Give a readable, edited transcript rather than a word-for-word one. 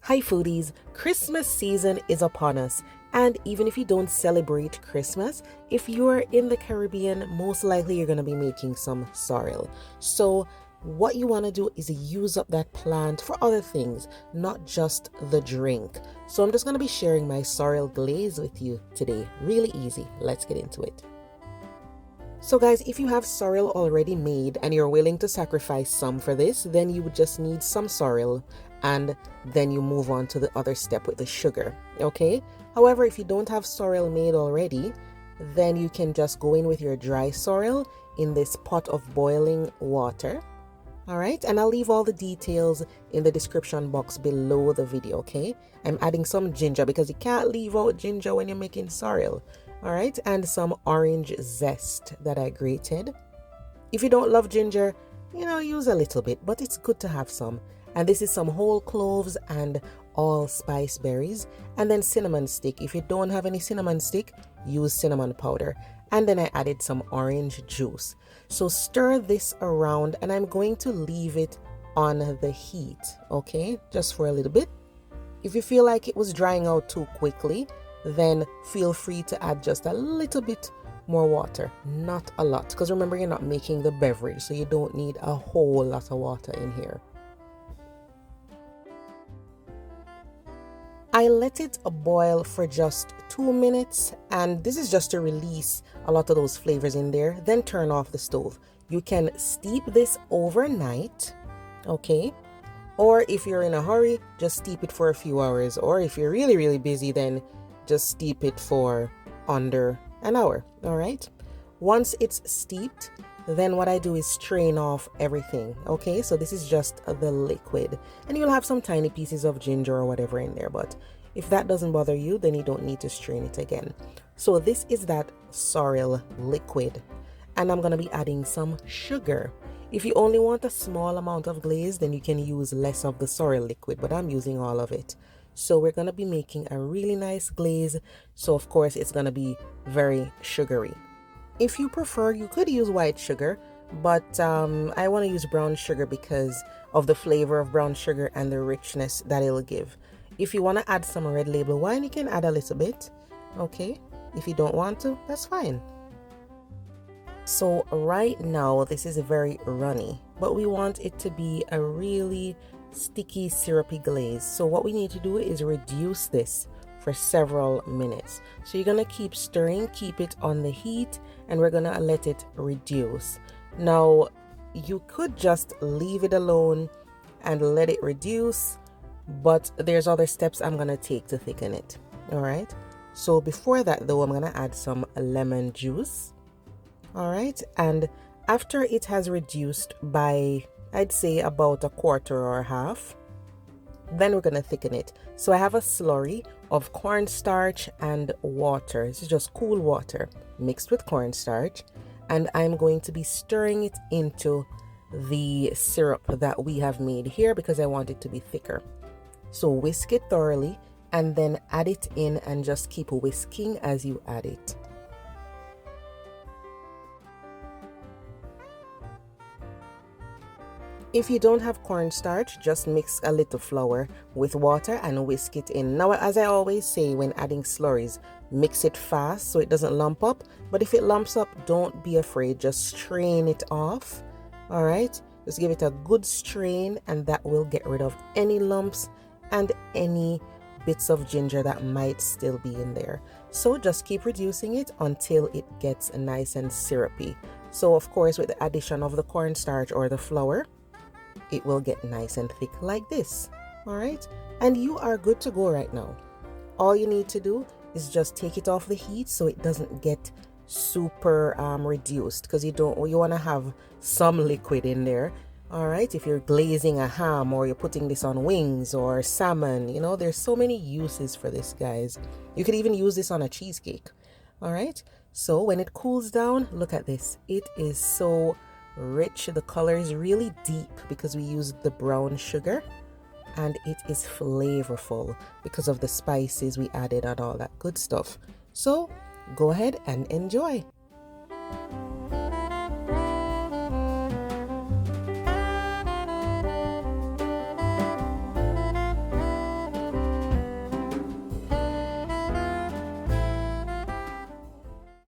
Hi foodies, Christmas season is upon us, and even if you don't celebrate Christmas, if you're in the Caribbean, most likely you're going to be making some sorrel. So what you want to do is use up that plant for other things, not just the drink. So I'm just going to be sharing my sorrel glaze with you today. Really easy. Let's get into it. So guys, if you have sorrel already made and you're willing to sacrifice some for this, then you would just need some sorrel and then you move on to the other step with the sugar, okay? However, if you don't have sorrel made already, then you can just go in with your dry sorrel in this pot of boiling water. All right, and I'll leave all the details in the description box below the video, okay? I'm adding some ginger because you can't leave out ginger when you're making sorrel. All right, and some orange zest that I grated. If you don't love ginger, use a little bit, but it's good to have some. And this is some whole cloves and allspice berries, and then cinnamon stick. If you don't have any cinnamon stick, use cinnamon powder. And then I added some orange juice. So stir this around, and I'm going to leave it on the heat, okay? Just for a little bit. If you feel like it was drying out too quickly, then feel free to add just a little bit more water, not a lot, because remember, you're not making the beverage, so you don't need a whole lot of water in here. I let it boil for just 2 minutes, and this is just to release a lot of those flavors in there. Then turn off the stove. You can steep this overnight, okay? Or if you're in a hurry, just steep it for a few hours. Or if you're really, really busy, then just steep it for under an hour, all right? Once it's steeped, then what I do is strain off everything, okay? So this is just the liquid, and you'll have some tiny pieces of ginger or whatever in there, but if that doesn't bother you, then you don't need to strain it again. So this is that sorrel liquid, and I'm gonna be adding some sugar. If you only want a small amount of glaze, then you can use less of the sorrel liquid, but I'm using all of it. So we're going to be making a really nice glaze. So of course it's going to be very sugary. If you prefer, you could use white sugar, but I want to use brown sugar because of the flavor of brown sugar and the richness that it'll give. If you want to add some red label wine, you can add a little bit, okay? If you don't want to, that's fine. So right now this is very runny, but we want it to be a really sticky syrupy glaze. So what we need to do is reduce this for several minutes. So you're gonna keep stirring, keep it on the heat, and we're gonna let it reduce. Now you could just leave it alone and let it reduce, but there's other steps I'm gonna take to thicken it. All right, so before that though, I'm gonna add some lemon juice. All right, and after it has reduced by, I'd say, about a quarter or a half, then we're going to thicken it. So I have a slurry of cornstarch and water. This is just cool water mixed with cornstarch, and I'm going to be stirring it into the syrup that we have made here because I want it to be thicker. So whisk it thoroughly and then add it in, and just keep whisking as you add it. If you don't have cornstarch, just mix a little flour with water and whisk it in. Now, as I always say when adding slurries, mix it fast so it doesn't lump up. But if it lumps up, don't be afraid. Just strain it off. All right? Just give it a good strain, and that will get rid of any lumps and any bits of ginger that might still be in there. So just keep reducing it until it gets nice and syrupy. So of course, with the addition of the cornstarch or the flour, it will get nice and thick like this. All right, and you are good to go right now. All you need to do is just take it off the heat so it doesn't get super reduced, because you want to have some liquid in there. All right, if you're glazing a ham or you're putting this on wings or salmon, there's so many uses for this, guys. You could even use this on a cheesecake. All right, so when it cools down, look at this. It is so rich. The color is really deep because we used the brown sugar, and it is flavorful because of the spices we added and all that good stuff. So go ahead and enjoy.